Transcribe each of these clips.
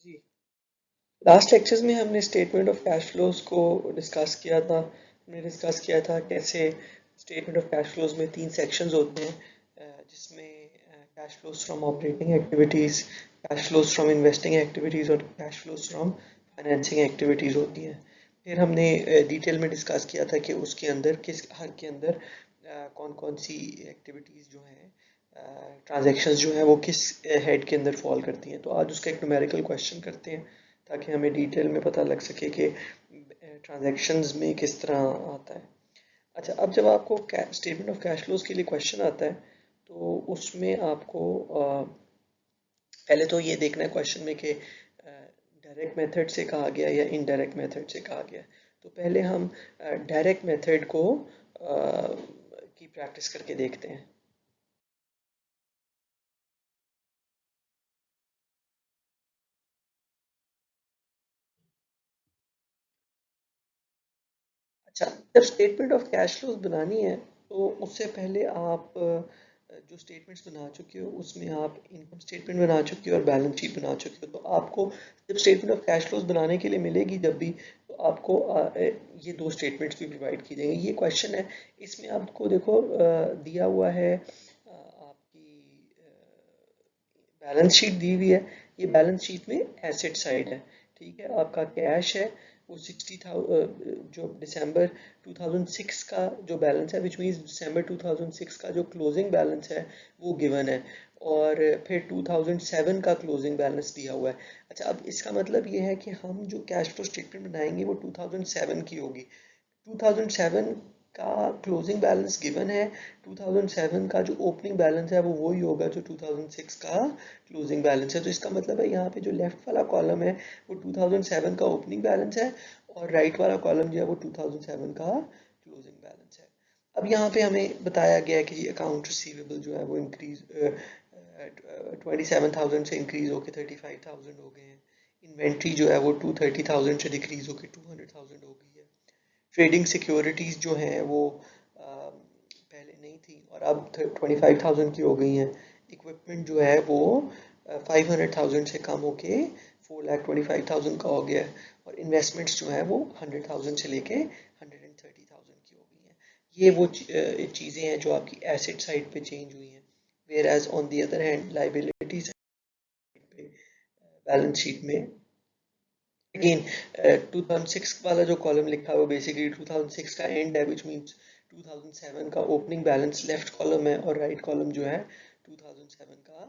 जी, last lectures में हमने statement of cash flows को डिस्कस किया था। हमने डिस्कस किया था कैसे स्टेटमेंट ऑफ कैश फ्लोज में तीन सेक्शंस होते हैं, जिसमें cash flows from operating activities, cash flows from investing activities और cash flows from financing activities होती हैं। फिर हमने डिटेल में डिस्कस किया था कि उसके अंदर किस हर के अंदर कौन कौन सी एक्टिविटीज़ जो हैं, ट्रांजैक्शंस जो हैं वो किस हेड के अंदर फॉल करती हैं। तो आज उसका एक न्यूमेरिकल क्वेश्चन करते हैं ताकि हमें डिटेल में पता लग सके कि ट्रांजैक्शंस में किस तरह आता है। अच्छा, अब जब आपको स्टेटमेंट ऑफ कैश फ्लोज के लिए क्वेश्चन आता है तो उसमें आपको पहले तो ये देखना है क्वेश्चन में कि डायरेक्ट मेथड से कहा गया या इनडायरेक्ट मेथड से कहा गया। तो पहले हम डायरेक्ट मेथड को की प्रैक्टिस करके देखते हैं। अच्छा, जब स्टेटमेंट ऑफ कैश फ्लोज बनानी है तो उससे पहले आप जो स्टेटमेंट्स बना चुके हो उसमें आप इनकम स्टेटमेंट बना चुके हो और बैलेंस शीट बना चुके हो। तो आपको जब स्टेटमेंट ऑफ कैश फ्लोज बनाने के लिए मिलेगी जब भी, तो आपको ये दो स्टेटमेंट्स भी प्रोवाइड की जाएंगी। ये क्वेश्चन है, इसमें आपको देखो दिया हुआ है आपकी बैलेंस शीट दी हुई है। ये बैलेंस शीट में एसेट साइड है, ठीक है। आपका कैश है वो 60,000, जो दिसंबर 2006 का जो बैलेंस है, विच मीन्स दिसंबर 2006 का जो क्लोजिंग बैलेंस है वो गिवन है, और फिर 2007 का क्लोजिंग बैलेंस दिया हुआ है। अच्छा, अब इसका मतलब ये है कि हम जो कैश फ्लो स्टेटमेंट बनाएंगे वो 2007 की होगी। 2007 का क्लोजिंग बैलेंस गिवन है, 2007 का जो ओपनिंग बैलेंस है वो वही होगा जो 2006 का क्लोजिंग बैलेंस है। तो इसका मतलब है यहाँ पे जो लेफ्ट वाला कॉलम है वो 2007 का ओपनिंग बैलेंस है, और राइट वाला कॉलम जो है वो 2007 का क्लोजिंग बैलेंस है। अब यहाँ पे हमें बताया गया है कि अकाउंट रिसीवेबल जो है वो इंक्रीज 27,000 से इंक्रीज होकर 35,000 हो गए हैं। इन्वेंट्री जो है वो 230,000 से डिक्रीज होकर 200,000 हो गई है। ट्रेडिंग सिक्योरिटीज़ जो हैं वो पहले नहीं थी और अब 25,000 की हो गई हैं। इक्विपमेंट जो है वो 500,000 से कम होके 4,25,000 का हो गया है, और इन्वेस्टमेंट्स जो है वो 100,000 से लेके 130,000 की हो गई हैं। ये वो चीज़ें हैं जो आपकी एसेट साइड पे चेंज हुई हैं, whereas on the other hand liability side पे बैलेंस शीट में अगेन 2006 वाला जो कॉलम लिखा है वो बेसिकली 2006 का एंड है, विच मीन्स 2007 का ओपनिंग बैलेंस लेफ्ट कॉलम है, और राइट कॉलम जो है 2007 का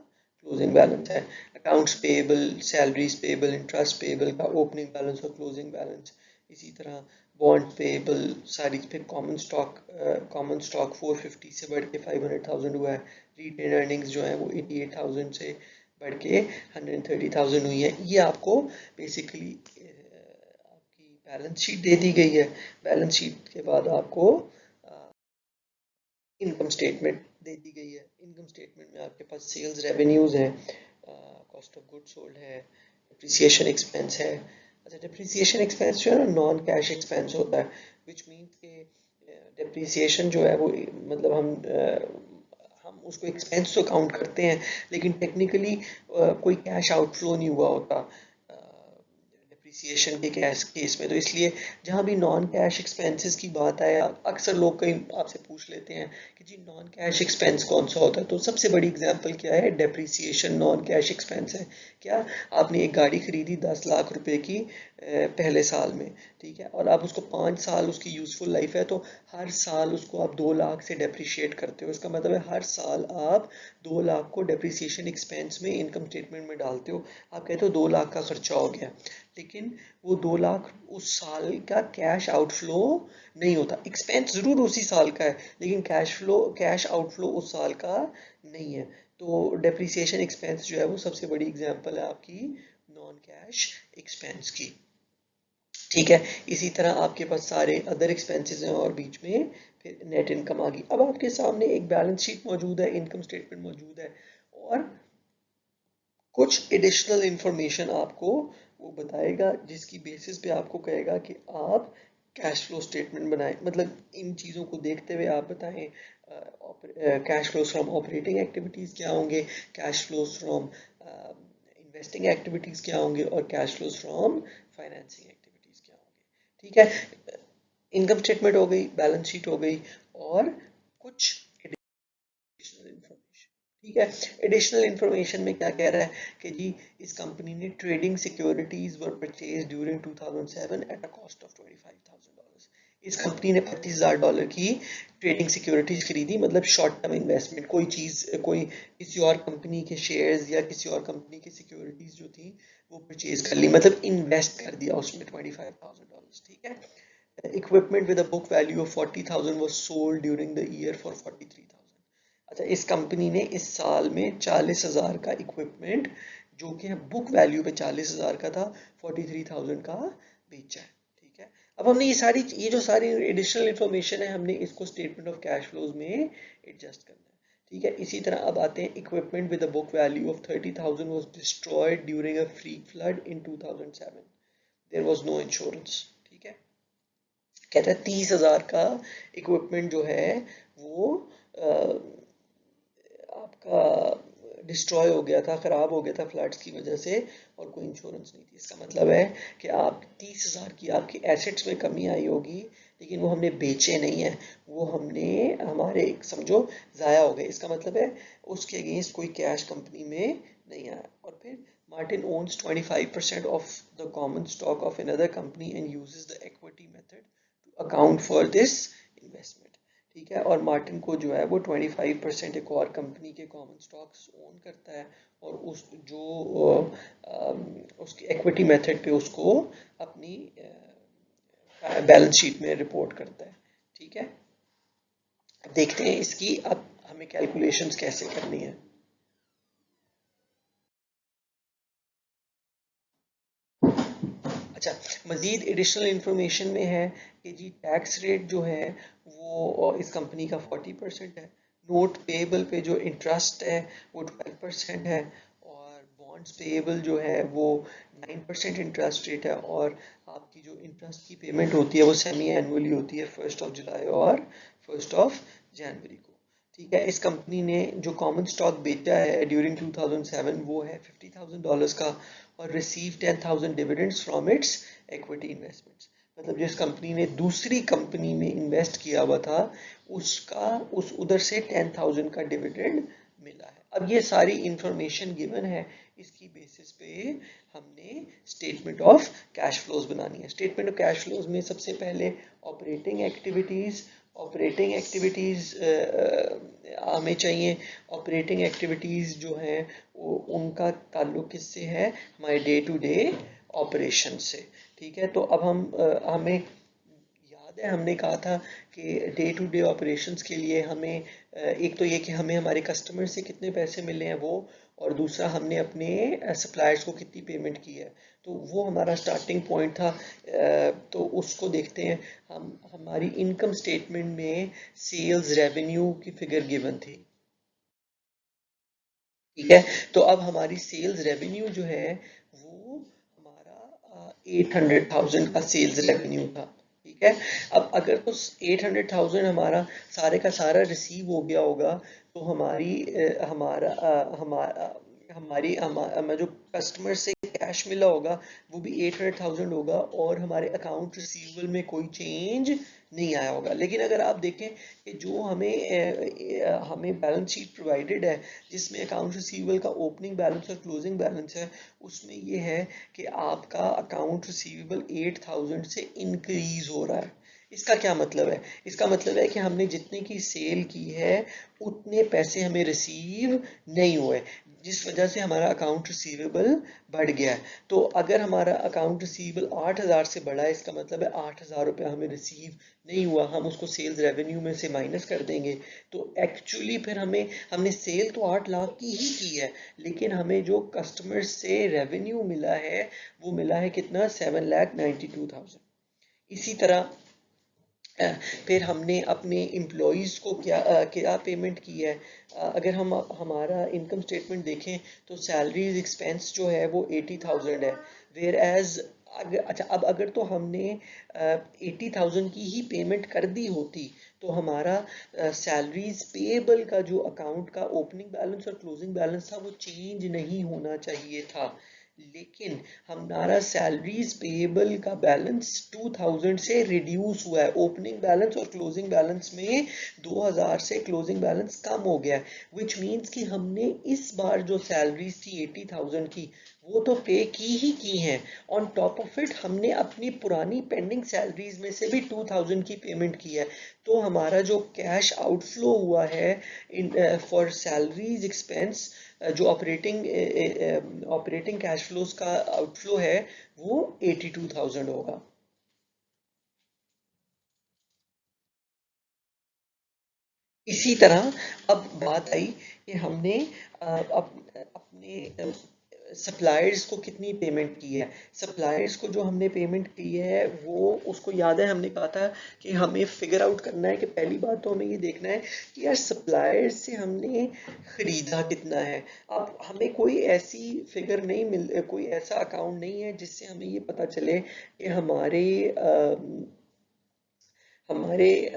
क्लोजिंग बैलेंस है। Accounts payable, salaries payable, interest payable का ओपनिंग बैलेंस और क्लोजिंग बैलेंस। इसी तरह बॉन्ड पेएबल सारी, फिर कॉमन स्टॉक 450 से बढ़ के 500,000 हुआ है। रिटेन अर्निंग्स जो है वो 88,000 से बढ़ के 130,000 हुई है। ये आपको बेसिकली आपकी बैलेंस शीट दे दी गई है। बैलेंस शीट के बाद आपको इनकम स्टेटमेंट दे दी गई है। इनकम स्टेटमेंट में आपके पास सेल्स रेवेन्यूज है, कॉस्ट ऑफ गुड सोल्ड है, डिप्रिसिएशन एक्सपेंस है। अच्छा, डिप्रिसिएशन एक्सपेंस जो है ना नॉन कैश एक्सपेंस होता है, विच मीन्स के डिप्रिसिएशन जो है वो मतलब हम उसको एक्सपेंस तो काउंट करते हैं, लेकिन टेक्निकली कोई कैश आउटफ्लो नहीं हुआ होता डिप्रिसिएशन के कैश केस में। तो इसलिए जहाँ भी नॉन कैश एक्सपेंसेस की बात आए, अक्सर लोग कहीं आपसे पूछ लेते हैं कि जी नॉन कैश एक्सपेंस कौन सा होता है। तो सबसे बड़ी एग्जांपल क्या है, डेप्रिसिएशन नॉन कैश एक्सपेंस है। क्या आपने एक गाड़ी खरीदी 10 लाख रुपए की पहले साल में, ठीक है, और आप उसको 5 साल उसकी यूजफुल लाइफ है, तो हर साल उसको आप 2 लाख से डेप्रिशिएट करते हो। इसका मतलब है हर साल आप 2 लाख को डेप्रिसिएशन एक्सपेंस में इनकम स्टेटमेंट में डालते हो। आप कहते हो 2 लाख का खर्चा हो गया, लेकिन वो 2 लाख उस साल का कैश आउटफ्लो नहीं होता। एक्सपेंस जरूर उसी साल का है, लेकिन कैश आउटफ्लो उस साल का नहीं है। तो डेप्रिसिएशन एक्सपेंस जो है वो सबसे बड़ी एग्जांपल है आपकी नॉन कैश एक्सपेंस की, ठीक है। इसी तरह आपके पास सारे अदर एक्सपेंसेस हैं, और बीच में फिर नेट इनकम आ गई। अब आपके सामने एक बैलेंस शीट मौजूद है, इनकम स्टेटमेंट मौजूद है, और कुछ एडिशनल इंफॉर्मेशन आपको वो बताएगा, जिसकी बेसिस पे आपको कहेगा कि आप कैश फ्लो स्टेटमेंट बनाएं। मतलब इन चीज़ों को देखते हुए आप बताएं cash flows from operating activities क्या होंगे, cash flows from investing activities क्या होंगे और cash flows from financing activities क्या होंगे। ठीक है, इनकम स्टेटमेंट हो गई, बैलेंस शीट हो गई, और कुछ एडिशनल इंफॉर्मेशन। ठीक है, एडिशनल इंफॉर्मेशन में क्या कह रहा है कि जी इस कंपनी ने trading securities were purchase during 2007 at a cost of $25,000। इस कंपनी ने $25,000 की ट्रेडिंग सिक्योरिटीज खरीदी, मतलब शॉर्ट टर्म इन्वेस्टमेंट, कोई चीज, कोई किसी और कंपनी के शेयर्स या किसी और कंपनी की सिक्योरिटीज जो थी वो परचेज कर ली, मतलब इन्वेस्ट कर दिया उसमें $25,000। ठीक है, equipment with a book value of 40,000 was sold during the year for 43,000। अच्छा, इस कंपनी ने इस साल में 40,000 का इक्विपमेंट जो कि बुक वैल्यू पे 40,000 का था 43,000 का बेचा है। ठीक है, अब हमने ये जो सारी एडिशनल इंफॉर्मेशन है हमने इसको स्टेटमेंट ऑफ कैश फ्लोज में एडजस्ट करना है। ठीक है, इसी तरह अब आते हैं, equipment with a book value of 30,000 was destroyed during a freak flood in 2007। there was no insurance। ठीक है, कहता है 30,000 का इक्विपमेंट जो है वो आपका डिस्ट्रॉय हो गया था, खराब हो गया था फ्लड्स की वजह से, और कोई इंश्योरेंस नहीं थी। इसका मतलब है कि आप 30,000 की आपकी एसेट्स में कमी आई होगी, लेकिन वो हमने बेचे नहीं है, वो हमने हमारे समझो ज़ाया हो गए। इसका मतलब है उसके अगेंस्ट कोई कैश कंपनी में नहीं आया। और फिर Martin owns 25% of the common stock of another company and uses the equity method to account for this investment। ठीक है, और मार्टिन को जो है वो 25% एक और कंपनी के कॉमन स्टॉक्स ओन करता है, और उस जो उसकी इक्विटी मेथड पे उसको अपनी बैलेंस शीट में रिपोर्ट करता है। ठीक है, अब देखते हैं इसकी अब हमें कैलकुलेशंस कैसे करनी है। अच्छा, मजीद एडिशनल इंफॉर्मेशन में है कि जी टैक्स रेट जो है वो इस कंपनी का 40% है, नोट पेएबल पे जो इंटरेस्ट है वो 12% है, और बॉन्ड्स पेएबल जो है वो 9% इंटरेस्ट रेट है, और आपकी जो इंटरेस्ट की पेमेंट होती है वो सेमी एनुअली होती है 1 जुलाई और 1 जनवरी को। ठीक है, इस कंपनी ने जो कॉमन स्टॉक बेचा है ड्यूरिंग 2007 वो है $50,000 का, और receive 10,000 dividends from its equity investments. मतलब जिस कंपनी ने दूसरी कंपनी में इन्वेस्ट किया हुआ था उसका उधर से 10,000 का डिविडेंड मिला है। अब ये सारी इंफॉर्मेशन गिवन है, इसकी बेसिस पे हमने स्टेटमेंट ऑफ कैश फ्लोज बनानी है। स्टेटमेंट ऑफ कैश फ्लोज में सबसे पहले ऑपरेटिंग एक्टिविटीज़ हमें चाहिए। ऑपरेटिंग एक्टिविटीज़ जो हैं वो उनका ताल्लुक किससे है, हमारे डे टू डे ऑपरेशन से। ठीक है, तो अब हमें याद है हमने कहा था कि डे टू डे ऑपरेशंस के लिए हमें एक तो ये कि हमें हमारे कस्टमर से कितने पैसे मिले हैं वो, और दूसरा हमने अपने सप्लायर्स को कितनी पेमेंट की है, तो वो हमारा स्टार्टिंग पॉइंट था। तो उसको देखते हैं हम। हमारी इनकम स्टेटमेंट में सेल्स रेवेन्यू की फिगर गिवन थी। ठीक है, तो अब हमारी सेल्स रेवेन्यू जो है वो हमारा 800,000 का सेल्स रेवेन्यू था। ठीक है, अब अगर तो 800,000 हमारा सारे का सारा रिसीव हो गया होगा, तो हमारी हमारा हमारा हमारी हमें जो कस्टमर से कैश मिला होगा वो भी 800,000 होगा, और हमारे अकाउंट रिसीवेबल में कोई चेंज नहीं आया होगा। लेकिन अगर आप देखें कि जो हमें बैलेंस शीट प्रोवाइडेड है जिसमें अकाउंट रिसीवेबल का ओपनिंग बैलेंस और क्लोजिंग बैलेंस है, उसमें ये है कि आपका अकाउंट रिसीवेबल 8,000 से इंक्रीज हो रहा है। इसका क्या मतलब है, इसका मतलब है कि हमने जितने की सेल की है उतने पैसे हमें रिसीव नहीं हुए, जिस वजह से हमारा अकाउंट रिसीवेबल बढ़ गया है। तो अगर हमारा अकाउंट रिसीवेबल 8,000 से बढ़ा है, इसका मतलब है 8,000 रुपये हमें रिसीव नहीं हुआ, हम उसको सेल्स रेवेन्यू में से माइनस कर देंगे। तो एक्चुअली फिर हमने सेल तो 8 लाख की ही की है, लेकिन हमें जो कस्टमर से रेवेन्यू मिला है वो मिला है कितना, 7,92,000। इसी तरह फिर हमने अपने एम्प्लॉयज़ को क्या पेमेंट की है। अगर हम हमारा इनकम स्टेटमेंट देखें तो सैलरीज एक्सपेंस जो है वो 80,000 है, वेयर एज अच्छा अब अगर तो हमने 80,000 की ही पेमेंट कर दी होती तो हमारा सैलरीज पेएबल का जो अकाउंट का ओपनिंग बैलेंस और क्लोजिंग बैलेंस था वो चेंज नहीं होना चाहिए था, लेकिन हमारा सैलरीज पेएबल का बैलेंस 2000 से रिड्यूस हुआ है। ओपनिंग बैलेंस और क्लोजिंग बैलेंस में 2000 से क्लोजिंग बैलेंस कम हो गया है, विच मीन्स कि हमने इस बार जो सैलरीज थी 80,000 की वो तो पे की हैं। ऑन टॉप ऑफ इट हमने अपनी पुरानी पेंडिंग सैलरीज में से भी 2000 की पेमेंट की है। तो हमारा जो कैश आउटफ्लो हुआ है इन फॉर सैलरीज एक्सपेंस, जो ऑपरेटिंग कैश फ्लोज का आउटफ्लो है वो 82,000 होगा। इसी तरह अब बात आई कि हमने अपने सप्लायर्स को कितनी पेमेंट की है। सप्लायर्स को जो हमने पेमेंट की है वो, उसको याद है हमने कहा था कि हमें फिगर आउट करना है कि पहली बात तो हमें ये देखना है कि यार सप्लायर्स से हमने खरीदा कितना है। अब हमें कोई ऐसी फिगर नहीं मिल, कोई ऐसा अकाउंट नहीं है जिससे हमें ये पता चले कि हमारे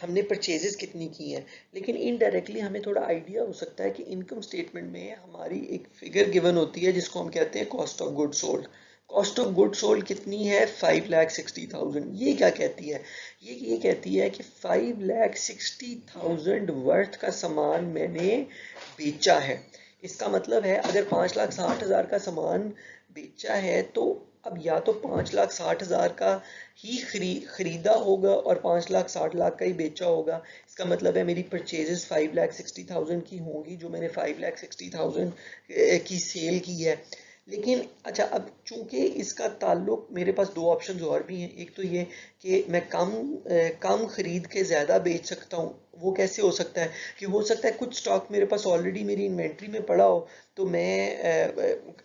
हमने परचेजेस कितनी की हैं, लेकिन इनडायरेक्टली हमें थोड़ा आइडिया हो सकता है कि इनकम स्टेटमेंट में हमारी एक फिगर गिवन होती है जिसको हम कहते हैं cost of good sold. Cost of good sold कितनी है? 5,60,000। ये क्या कहती है? ये कहती है कि 5,60,000 वर्थ का सामान मैंने बेचा है। इसका मतलब है अगर 5,60,000 का सामान बेचा है तो अब या तो 5,60,000 का ही खरीदा होगा और 5,60,000 का ही बेचा होगा। इसका मतलब है मेरी परचेजेस 5,60,000 की होंगी जो मैंने 5,60,000 की सेल की है। लेकिन अच्छा, अब चूंकि इसका ताल्लुक, मेरे पास दो ऑप्शंस और भी हैं। एक तो ये कि मैं कम खरीद के ज़्यादा बेच सकता हूँ। वो कैसे हो सकता है कि हो सकता है कुछ स्टॉक मेरे पास ऑलरेडी मेरी इन्वेंट्री में पड़ा हो तो मैं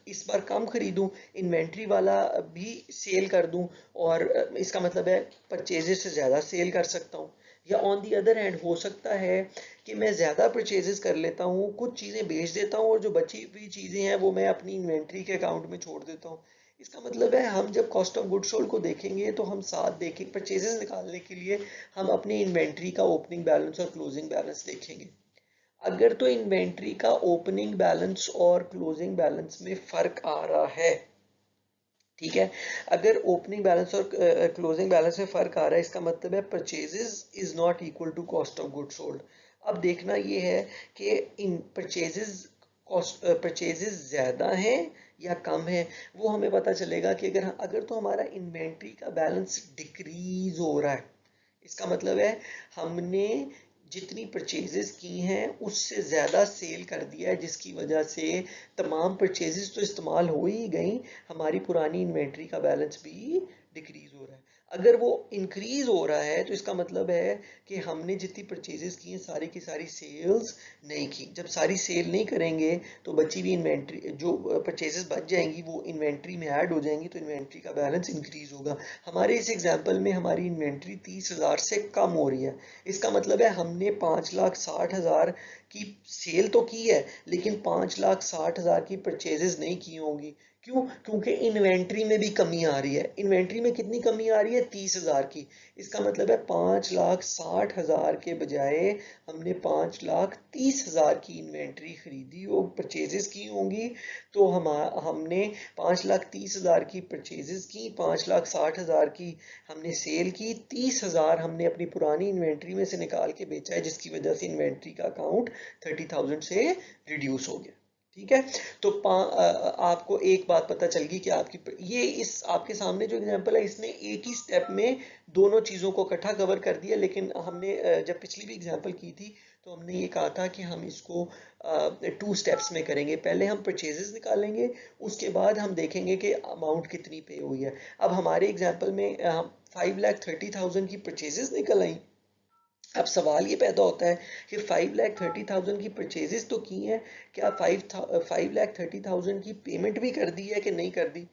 इस बार कम खरीदूं, इन्वेंट्री वाला भी सेल कर दूं और इसका मतलब है परचेजेस से ज़्यादा सेल कर सकता हूं। या ऑन दी अदर हैंड हो सकता है कि मैं ज़्यादा परचेजेस कर लेता हूँ, कुछ चीज़ें बेच देता हूँ और जो बची हुई चीज़ें हैं वो मैं अपनी इन्वेंट्री के अकाउंट में छोड़ देता हूँ। इसका मतलब है हम जब कॉस्ट ऑफ गुड सोल्ड को देखेंगे तो हम साथ देखें, परचेजेस निकालने के लिए हम अपनी इन्वेंट्री का ओपनिंग बैलेंस और क्लोजिंग बैलेंस देखेंगे। अगर तो इन्वेंट्री का ओपनिंग बैलेंस और क्लोजिंग बैलेंस में फर्क आ रहा है, ठीक है, अगर ओपनिंग बैलेंस और क्लोजिंग बैलेंस में फर्क आ रहा है इसका मतलब है purchases is not equal to cost of good sold. अब देखना ये है कि इन परचेजेस ज़्यादा हैं या कम है। वो हमें पता चलेगा कि अगर अगर तो हमारा इन्वेंट्री का बैलेंस डिक्रीज हो रहा है, इसका मतलब है हमने जितनी परचेजेस की हैं उससे ज़्यादा सेल कर दिया है, जिसकी वजह से तमाम परचेजेस तो इस्तेमाल हो ही गई, हमारी पुरानी इन्वेंट्री का बैलेंस भी डिक्रीज हो रहा है। अगर वो इंक्रीज हो रहा है तो इसका मतलब है कि हमने जितनी परचेजेस की हैं सारी की सारी सेल्स नहीं की। जब सारी सेल नहीं करेंगे तो बची हुई इन्वेंट्री, जो परचेजेस बच जाएंगी वो इन्वेंट्री में ऐड हो जाएंगी, तो इन्वेंट्री का बैलेंस इंक्रीज होगा। हमारे इस एग्जांपल में हमारी इन्वेंट्री 30,000 से कम हो रही है। इसका मतलब है हमने 5,60,000 की सेल तो की है लेकिन 5,60,000 की परचेजेस नहीं की होंगी। क्यों? क्योंकि इन्वेंट्री में भी कमी आ रही है। इन्वेंट्री में कितनी कमी आ रही है? 30,000 की। इसका मतलब है 5,60,000 के बजाय हमने 5,30,000 की इन्वेंट्री खरीदी और परचेजेस की होंगी। तो हमने 5,30,000 की परचेजेस की, 5,60,000 की हमने सेल की, 30,000 हमने अपनी पुरानी इन्वेंट्री में से निकाल के बेचा है, जिसकी वजह से इन्वेंट्री का अकाउंट 30,000 से रिड्यूस हो गया। ठीक है, तो आपको एक बात पता चल गई कि आपकी ये इस आपके सामने जो एग्जांपल है इसने एक ही स्टेप में दोनों चीज़ों को इकट्ठा कवर कर दिया। लेकिन हमने जब पिछली भी एग्जांपल की थी तो हमने ये कहा था कि हम इसको 2 स्टेप्स में करेंगे। पहले हम परचेजेस निकालेंगे, उसके बाद हम देखेंगे कि अमाउंट कितनी पे हुई है। अब हमारे एग्जाम्पल में 5,30,000 की परचेजेस निकल आई। अब सवाल ये पैदा होता है कि 5,30,000 की परचेजेस तो की हैं, क्या 5,30,000 की पेमेंट भी कर दी है कि नहीं कर दी?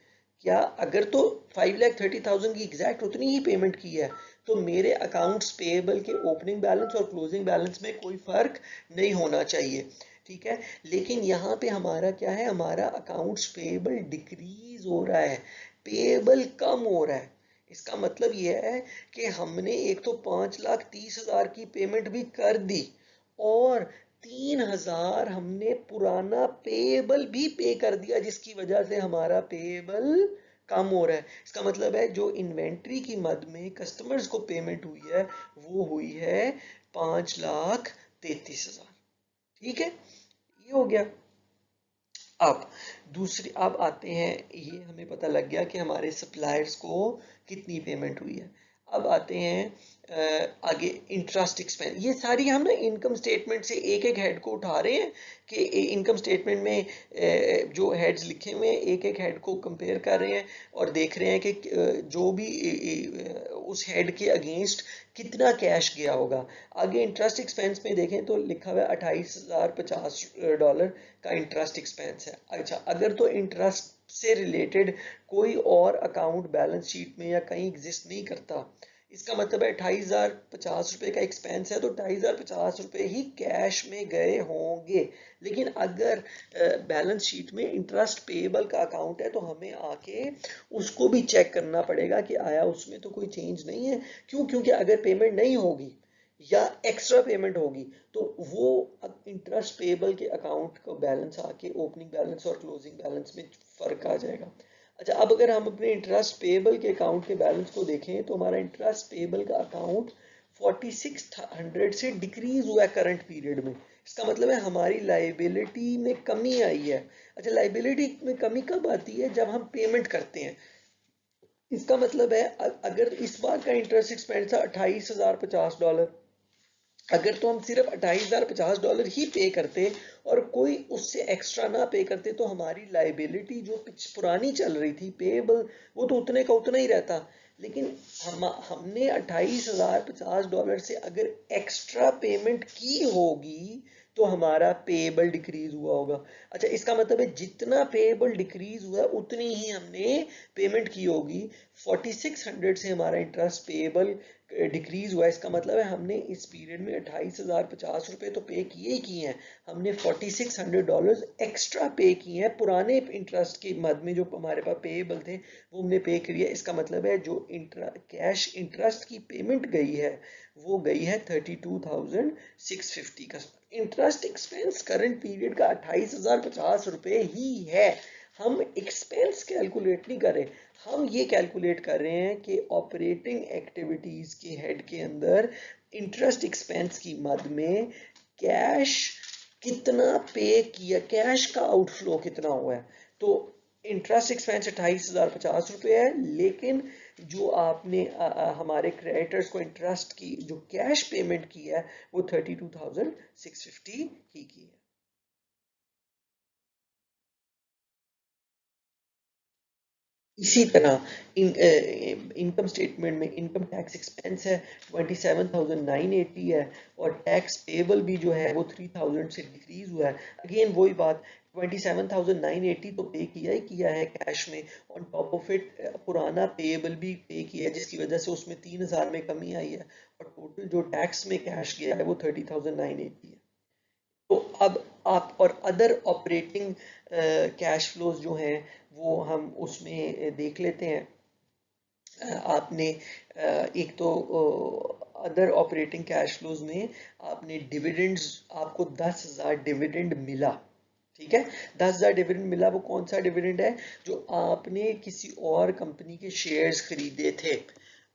क्या अगर तो 5,30,000 की एग्जैक्ट उतनी ही पेमेंट की है तो मेरे अकाउंट्स पेएबल के ओपनिंग बैलेंस और क्लोजिंग बैलेंस में कोई फर्क नहीं होना चाहिए। ठीक है, लेकिन यहाँ पे हमारा क्या है, हमारा अकाउंट्स पेएबल डिक्रीज हो रहा है, पेएबल कम हो रहा है। इसका मतलब यह है कि हमने एक तो 5,30,000 की पेमेंट भी कर दी और 3,000 हमने पुराना पेएबल भी पे कर दिया, जिसकी वजह से हमारा पेएबल कम हो रहा है। इसका मतलब है जो इन्वेंट्री की मद में कस्टमर्स को पेमेंट हुई है वो हुई है 5,33,000। ठीक है, ये हो गया। अब दूसरी, अब आते हैं, ये हमें पता लग गया कि हमारे सप्लायर्स को कितनी पेमेंट हुई है। अब आते हैं आगे इंटरेस्ट एक्सपेंस। ये सारी हम ना इनकम स्टेटमेंट से एक एक हेड को उठा रहे हैं कि इनकम स्टेटमेंट में जो हेड्स लिखे हुए हैं एक एक हेड को कंपेयर कर रहे हैं और देख रहे हैं कि जो भी उस हेड के अगेंस्ट कितना कैश गया होगा। आगे इंटरेस्ट एक्सपेंस में देखें तो लिखा हुआ है $28,050 का इंटरेस्ट एक्सपेंस है। अच्छा, अगर तो इंटरेस्ट से रिलेटेड कोई और अकाउंट बैलेंस शीट में या कहीं एग्जिस्ट नहीं करता, इसका मतलब है $28,050 का एक्सपेंस है तो $28,050 ही कैश में गए होंगे। लेकिन अगर बैलेंस शीट में इंटरेस्ट पेएबल का अकाउंट है तो हमें आके उसको भी चेक करना पड़ेगा कि आया उसमें तो कोई चेंज नहीं है। क्यों? क्योंकि अगर पेमेंट नहीं होगी या एक्स्ट्रा पेमेंट होगी तो वो इंटरेस्ट पेएबल के अकाउंट का बैलेंस आके ओपनिंग बैलेंस और क्लोजिंग बैलेंस में फर्क आ जाएगा। अच्छा, अब अगर हम अपने इंटरेस्ट पेएबल के अकाउंट के बैलेंस को देखें तो हमारा इंटरेस्ट पेएबल का अकाउंट 4600 से डिक्रीज हुआ है करंट पीरियड में। इसका मतलब है हमारी लाइबिलिटी में कमी आई है। अच्छा, लाइबिलिटी में कमी कब आती है? जब हम पेमेंट करते हैं। इसका मतलब है अगर इस बार का इंटरेस्ट एक्सपेंस था $28,050, अगर तो हम सिर्फ $28,050 ही पे करते और कोई उससे एक्स्ट्रा ना पे करते तो हमारी लाइबिलिटी जो पुरानी चल रही थी पेएबल, वो तो उतने का उतना ही रहता। लेकिन हमने $28,050 से अगर एक्स्ट्रा पेमेंट की होगी तो हमारा पेएबल डिक्रीज हुआ होगा। अच्छा, इसका मतलब है जितना पेएबल डिक्रीज हुआ उतनी ही हमने पेमेंट की होगी। 4600 से हमारा इंटरेस्ट पेएबल डिक्रीज हुआ, इसका मतलब है हमने इस पीरियड में $28,050 तो पे किए ही किए हैं, हमने $4600 एक्स्ट्रा पे किए हैं पुराने इंटरेस्ट के मद में जो हमारे पास पेएबल थे वो हमने पे करिए। इसका मतलब है जो कैश इंटरेस्ट की पेमेंट गई है वो गई है 32,650 का। इंटरेस्ट एक्सपेंस करंट पीरियड का $28,050 ही है। हम एक्सपेंस कैलकुलेट नहीं कर रहे, हम ये कैलकुलेट कर रहे हैं कि ऑपरेटिंग एक्टिविटीज के हेड के अंदर इंटरेस्ट एक्सपेंस की मद में कैश कितना पे किया, कैश का आउटफ्लो कितना हुआ है। तो इंटरेस्ट एक्सपेंस $28,050 है, लेकिन जो आपने हमारे क्रेडिटर्स को इंटरेस्ट की जो कैश पेमेंट की है वो 32,650 ही की है। इसी तरह इनकम स्टेटमेंट में इनकम टैक्स एक्सपेंस है 27,980 है और टैक्स पेबल भी जो है वो 3,000 से डिक्रीज हुआ है। अगेन वही बात, 27,980 तो पे किया ही किया है कैश में, ऑन टॉप ऑफ इट पुराना पेबल भी पे किया है जिसकी वजह से उसमें 3,000 में कमी आई है और टोटल जो टैक्स में कैश गया है वो 30,980 है। तो अब आप और अदर ऑपरेटिंग कैश फ्लोज जो हैं वो हम उसमें देख लेते हैं। आपने एक तो अदर ऑपरेटिंग कैश फ्लोज में आपने डिविडेंड्स, आपको 10,000 डिविडेंड मिला। ठीक है, 10,000 डिविडेंड मिला। वो कौन सा डिविडेंड है? जो आपने किसी और कंपनी के शेयर्स खरीदे थे।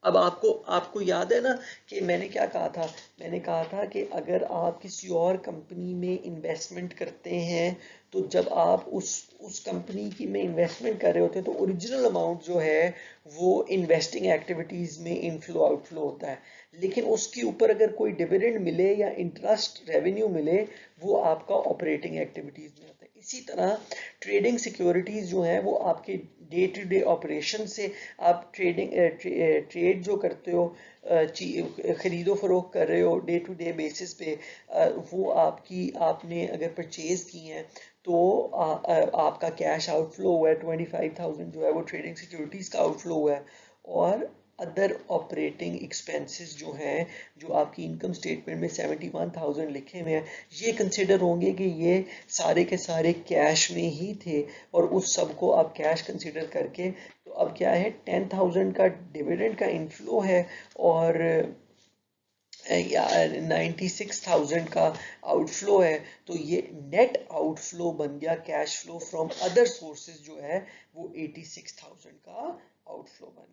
अब आपको आपको याद है ना कि मैंने क्या कहा था? मैंने कहा था कि अगर आप किसी और कंपनी में इन्वेस्टमेंट करते हैं तो जब आप उस कंपनी की में इन्वेस्टमेंट कर रहे होते हैं तो ओरिजिनल अमाउंट जो है वो इन्वेस्टिंग एक्टिविटीज में इनफ्लो आउटफ्लो होता है, लेकिन उसके ऊपर अगर कोई डिविडेंड मिले या इंटरेस्ट रेवेन्यू मिले वो आपका ऑपरेटिंग एक्टिविटीज में होता है। इसी तरह ट्रेडिंग सिक्योरिटीज जो है वो आपके डे टू डे ऑपरेशन से, आप ट्रेड जो करते हो, खरीदो फरोख्त कर रहे हो डे टू डे बेसिस पे, वो आपकी आपने अगर परचेज की हैं तो आपका कैश आउटफ्लो हुआ है 25,000 जो है वो ट्रेडिंग सिक्योरिटीज का आउटफ्लो हुआ है। और अदर ऑपरेटिंग एक्सपेंसेस जो हैं, जो आपकी इनकम स्टेटमेंट में 71,000 लिखे हुए हैं, ये कंसिडर होंगे कि ये सारे के सारे कैश में ही थे, और उस सब को आप कैश कंसिडर करके, तो अब क्या है, 10,000 का डिविडेंड का इनफ्लो है, और या 96,000 का आउटफ्लो है। तो ये नेट आउटफ्लो बन गया, cash flow from other sources जो है वो 86,000 का आउटफ्लो बन गया।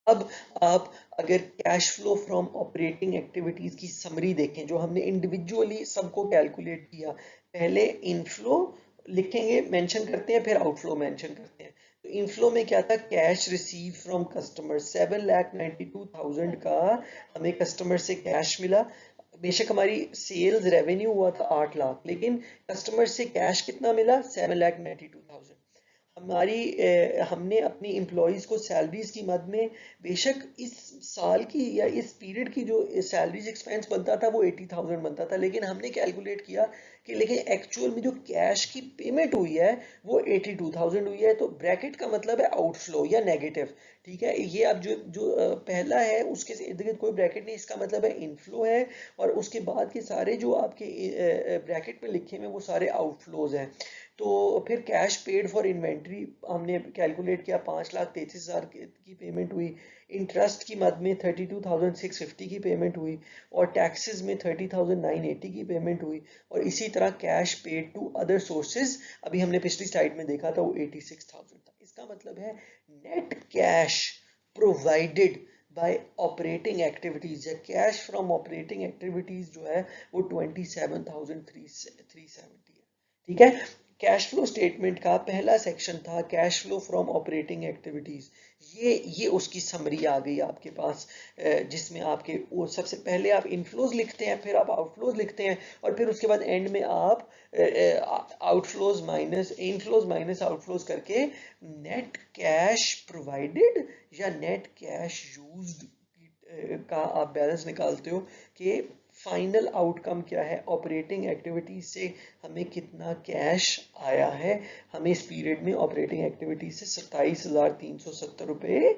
अब आप अगर cash flow from operating activities की समरी देखें, जो हमने इंडिविजुअली सबको कैलकुलेट किया, पहले इनफ्लो लिखेंगे, मेंशन करते हैं, फिर आउटफ्लो मेंशन करते हैं। तो इनफ्लो में क्या था, कैश रिसीव फ्रॉम कस्टमर 7,92,000 का हमें कस्टमर से कैश मिला। बेशक हमारी सेल्स रेवेन्यू हुआ था 8 लाख, लेकिन कस्टमर से कैश कितना मिला, 7,92,000। हमारी हमने अपनी एम्प्लॉयज़ को सैलरीज की मद में, बेशक इस साल की या इस पीरियड की जो सैलरीज एक्सपेंस बनता था वो 80,000 बनता था, लेकिन हमने कैलकुलेट किया कि लेकिन एक्चुअल में जो कैश की पेमेंट हुई है वो 82,000 हुई है। तो ब्रैकेट का मतलब है आउटफ्लो या नेगेटिव। ठीक है, ये अब जो जो पहला है उसके इर्द गिर्द कोई ब्रैकेट नहीं, इसका मतलब है इनफ्लो है, और उसके बाद के सारे जो आपके ब्रैकेट में लिखे हुए वो सारे आउटफ्लोज हैं। तो फिर कैश पेड फॉर इन्वेंट्री हमने कैलकुलेट किया, 5,33,000 की पेमेंट हुई। इंटरेस्ट की मद में 32,650 की पेमेंट हुई, और टैक्सेस में 30,980 की पेमेंट हुई, और इसी तरह cash paid to other sources, अभी हमने पिछली स्लाइड में देखा था, वो 86,000 था। इसका मतलब है net cash provided by operating activities या कैश फ्रॉम ऑपरेटिंग एक्टिविटीज जो है वो 27,370 है। ठीक है, कैश फ्लो स्टेटमेंट का पहला सेक्शन था cash flow from operating activities. ये उसकी समरी आ गई आपके पास, जिसमें आपके वो सबसे पहले आप इनफ्लोज लिखते हैं, फिर आप आउटफ्लोज लिखते हैं, और फिर उसके बाद एंड में आप outflows minus inflows minus outflows करके नेट कैश प्रोवाइडेड या नेट कैश यूज्ड का आप बैलेंस निकालते हो कि फाइनल आउटकम क्या है, ऑपरेटिंग एक्टिविटी से हमें कितना कैश आया है। हमें इस पीरियड में ऑपरेटिंग एक्टिविटी से 27,370 रुपये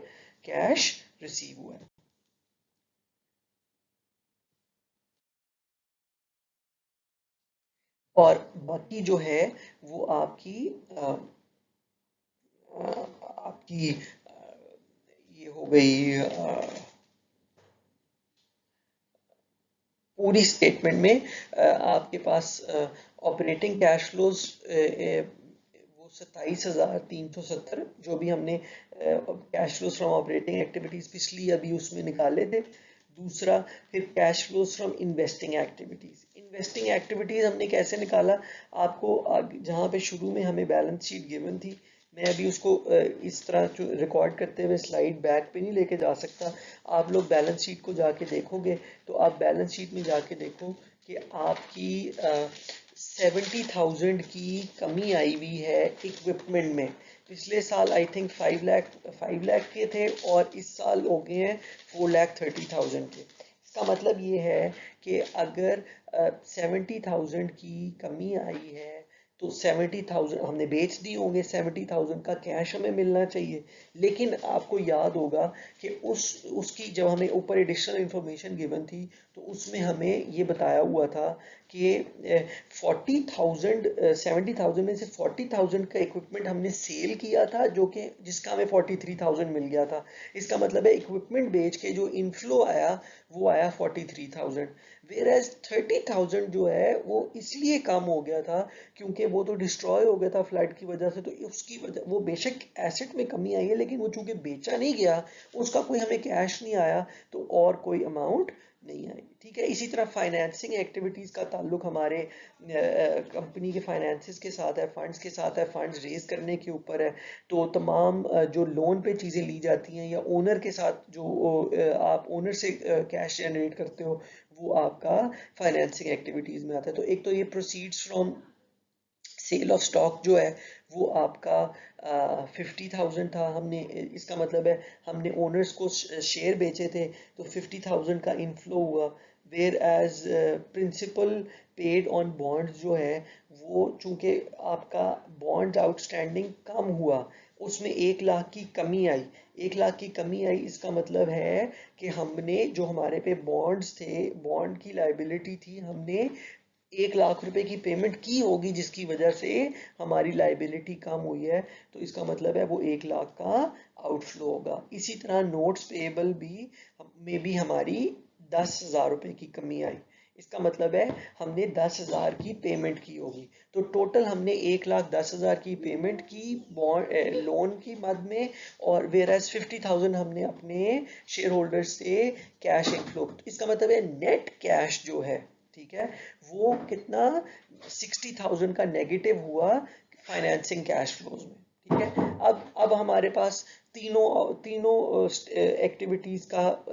कैश रिसीव हुआ है। और बाकी जो है वो आपकी आपकी ये हो गई पूरी स्टेटमेंट में। आपके पास ऑपरेटिंग कैश फ्लोज वो 27,370 जो भी हमने cash flows from operating activities पिछली अभी उसमें निकाले थे। दूसरा, फिर cash flows from investing activities. Investing activities हमने कैसे निकाला, आपको जहाँ पे शुरू में हमें बैलेंस शीट गिवन थी, मैं अभी उसको इस तरह जो रिकॉर्ड करते हुए स्लाइड बैक पे नहीं लेके जा सकता। आप लोग बैलेंस शीट को जाके देखोगे तो आप बैलेंस शीट में जाके देखो कि आपकी 70,000 की कमी आई हुई है इक्विपमेंट में। पिछले साल आई थिंक 5 लाख के थे, और इस साल हो गए हैं 4,30,000 के। इसका मतलब ये है कि अगर 70,000 की कमी आई है तो 70,000 हमने बेच दी होंगे, 70,000 का कैश हमें मिलना चाहिए। लेकिन आपको याद होगा कि उसकी जब हमें ऊपर एडिशनल इंफॉर्मेशन गिवन थी तो उसमें हमें ये बताया हुआ था कि 40,000 70,000 में से 40,000 का इक्विपमेंट हमने सेल किया था, जो कि जिसका हमें 43,000 मिल गया था। इसका मतलब है इक्विपमेंट बेच के जो इनफ्लो आया वो आया 43,000। वेयर एज 30,000 जो है वो इसलिए कम हो गया था क्योंकि वो तो डिस्ट्रॉय हो गया था फ्लड की वजह से, तो उसकी वजह वो बेशक एसेट में कमी आई है, लेकिन वो चूंकि बेचा नहीं गया, उसका कोई हमें कैश नहीं आया, तो और कोई अमाउंट नहीं आई। ठीक है, इसी तरह फाइनेंसिंग एक्टिविटीज का ताल्लुक हमारे कंपनी के फाइनेंसिस के साथ है, फंड्स के साथ है, फंड्स रेज करने के ऊपर है। तो तमाम जो लोन पे चीज़ें ली जाती हैं या ओनर के साथ जो आप ओनर से कैश जनरेट करते हो, वो आपका फाइनेंसिंग एक्टिविटीज में आता है। तो एक तो ये proceeds from sale of stock जो है वो आपका 50,000 था। हमने इसका मतलब है हमने ओनर्स को शेयर बेचे थे, तो 50,000 का इनफ्लो हुआ। Whereas principal paid on bonds जो है वो चूंकि आपका बॉन्ड्स आउटस्टैंडिंग कम हुआ, उसमें 1 लाख की कमी आई। 1 लाख की कमी आई, इसका मतलब है कि हमने जो हमारे पे बॉन्ड्स थे, बॉन्ड की लाइबिलिटी थी, हमने 1 लाख रुपए की पेमेंट की होगी, जिसकी वजह से हमारी लाइबिलिटी कम हुई है। तो इसका मतलब है वो 1 लाख का आउटफ्लो होगा। इसी तरह नोट्स पेएबल भी में भी हमारी 10,000 रुपए की कमी आई। इसका मतलब है हमने 10,000 की पेमेंट की होगी। तो टोटल हमने 1,10,000 की पेमेंट की बॉन्ड लोन की मद में, और वेरएज 50,000 हमने अपने शेयर होल्डर्स से कैश इनफ्लो। इसका मतलब है नेट कैश जो है, ठीक है, वो कितना 60,000 का नेगेटिव हुआ फाइनेंसिंग कैश फ्लोज में। ठीक है, अब हमारे पास तीनों तीनों एक्टिविटीज का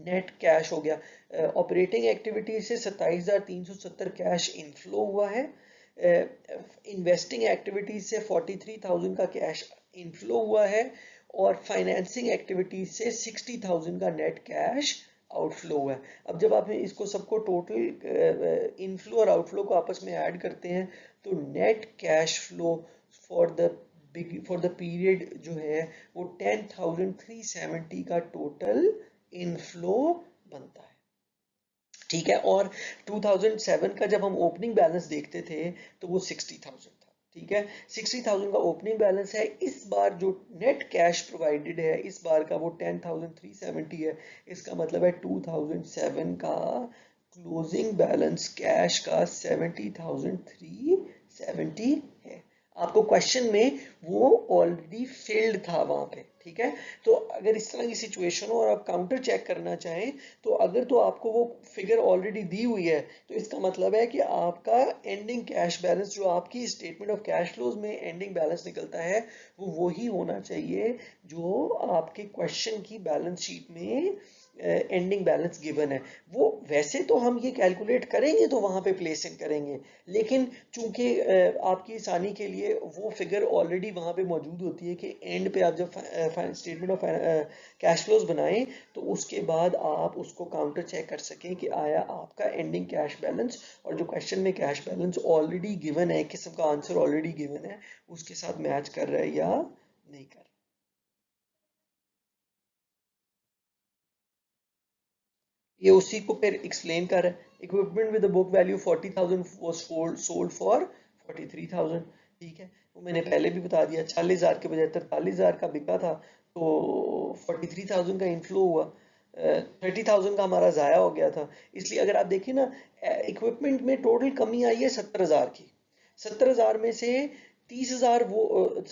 नेट कैश हो गया। ऑपरेटिंग एक्टिविटीज से 27,370 कैश इनफ्लो हुआ है। इन्वेस्टिंग एक्टिविटीज से 43,000 का कैश इनफ्लो हुआ है, और फाइनेंसिंग एक्टिविटीज से 60,000 का नेट कैश आउटफ्लो हुआ है। अब जब आप इसको सबको टोटल इनफ्लो और आउटफ्लो को आपस में ऐड करते हैं, तो net cash flow for the period जो है वो 10,370 का टोटल इनफ्लो बनता है। ठीक है, और 2007 का जब हम ओपनिंग बैलेंस देखते थे तो वो 60,000 था। ठीक है, 60,000 का ओपनिंग बैलेंस है। इस बार जो नेट कैश प्रोवाइडेड है इस बार का वो 10,370 है। इसका मतलब है 2007 का क्लोजिंग बैलेंस कैश का 70,370 है। आपको क्वेश्चन में वो ऑलरेडी फिल्ड था वहां पे। ठीक है, तो अगर इस तरह की सिचुएशन हो और आप काउंटर चेक करना चाहें, तो अगर तो आपको वो फिगर ऑलरेडी दी हुई है, तो इसका मतलब है कि आपका एंडिंग कैश बैलेंस जो आपकी स्टेटमेंट ऑफ कैश फ्लोज में एंडिंग बैलेंस निकलता है वो वही होना चाहिए जो आपके क्वेश्चन की बैलेंस शीट में एंडिंग बैलेंस गिवन है। वो वैसे तो हम ये कैलकुलेट करेंगे तो वहां पे प्लेस इन करेंगे, लेकिन चूंकि आपकी आसानी के लिए वो फिगर ऑलरेडी वहां पे मौजूद होती है कि एंड पे आप जब स्टेटमेंट ऑफ कैश फ्लोज बनाएं तो उसके बाद आप उसको काउंटर चेक कर सकें कि आया आपका एंडिंग कैश बैलेंस और जो क्वेश्चन में कैश बैलेंस ऑलरेडी गिवन है, किस्म का आंसर ऑलरेडी गिवन है, उसके साथ मैच कर रहा है या नहीं कर रहा। ये उसी को फिर एक्सप्लेन कर रहा है। Equipment with book value 40,000 was sold for 43,000। ठीक है, वो मैंने पहले भी बता दिया, 40,000 के बजाय 43,000 का बिका था, तो 43,000 का इनफ्लो हुआ, 30,000 का हमारा जाया हो गया था। इसलिए अगर आप देखिए ना, इक्विपमेंट में टोटल कमी आई है 70,000 की। 70,000 में से 30,000 वो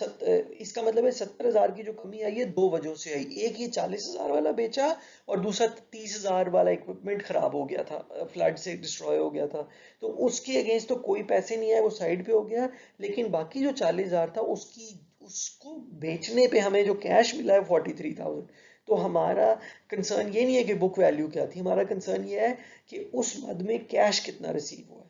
इसका मतलब है 70,000 की जो कमी आई है दो वजहों से आई। एक, ये 40,000 वाला बेचा, और दूसरा 30,000 वाला इक्विपमेंट खराब हो गया था, फ्लड से डिस्ट्रॉय हो गया था। तो उसके अगेंस्ट तो कोई पैसे नहीं आए, वो साइड पे हो गया। लेकिन बाकी जो 40,000 था उसकी उसको बेचने पे हमें जो कैश मिला है 43,000। तो हमारा कंसर्न ये नहीं है कि बुक वैल्यू क्या थी, हमारा कंसर्न ये है कि उस मद में कैश कितना रिसीव हुआ है।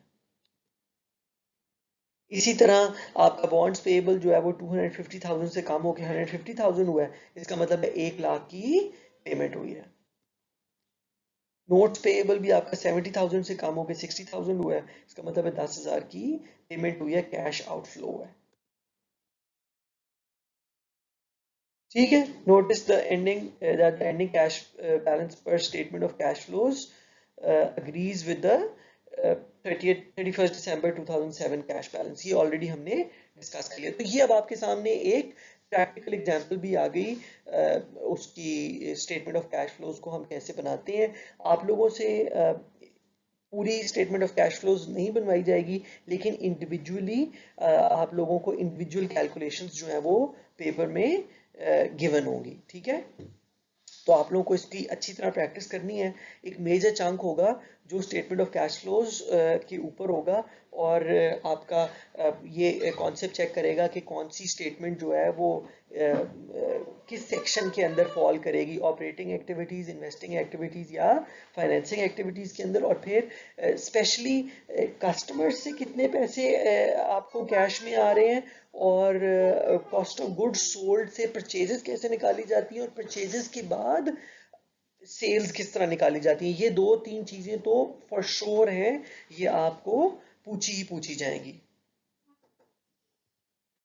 इसी तरह आपका बॉन्ड्स पेएबल जो है वो 250,000 से कम होकर 150,000 हुआ है। इसका मतलब है 1 लाख की पेमेंट हुई है। नोट्स पेएबल भी आपका 70,000 से कम होकर 60,000 हुआ है। इसका मतलब है 10,000 की पेमेंट हुई है, कैश आउटफ्लो हुआ है। ठीक है, notice the ending that ending cash balance पर statement of cash flows agrees with the 31st December 2007 cash balance. ये ऑलरेडी हमने डिस्कस किया। तो ये अब आपके सामने एक प्रैक्टिकल एग्जांपल भी आ गई, उसकी स्टेटमेंट ऑफ कैश फ्लोज को हम कैसे बनाते हैं। आप लोगों से पूरी स्टेटमेंट ऑफ कैश फ्लोज नहीं बनवाई जाएगी, लेकिन इंडिविजुअली आप लोगों को इंडिविजुअल कैलकुलेशंस जो है वो पेपर में गिवन होंगी। ठीक है, तो आप लोगों को इसकी अच्छी तरह प्रैक्टिस करनी है। एक मेजर चंक होगा जो स्टेटमेंट ऑफ कैश फ्लोज के ऊपर होगा, और आपका ये कॉन्सेप्ट चेक करेगा कि कौन सी स्टेटमेंट जो है वो किस सेक्शन के अंदर फॉल करेगी, ऑपरेटिंग एक्टिविटीज, इन्वेस्टिंग एक्टिविटीज या फाइनेंसिंग एक्टिविटीज के अंदर। और फिर स्पेशली कस्टमर्स से कितने पैसे आपको कैश में आ रहे हैं, और कॉस्ट ऑफ गुड्स सोल्ड से परचेजेस कैसे निकाली जाती हैं, और परचेजेस के बाद सेल्स किस तरह निकाली जाती है। ये दो तीन चीजें तो फॉर श्योर हैं, ये आपको पूछी ही पूछी जाएंगी।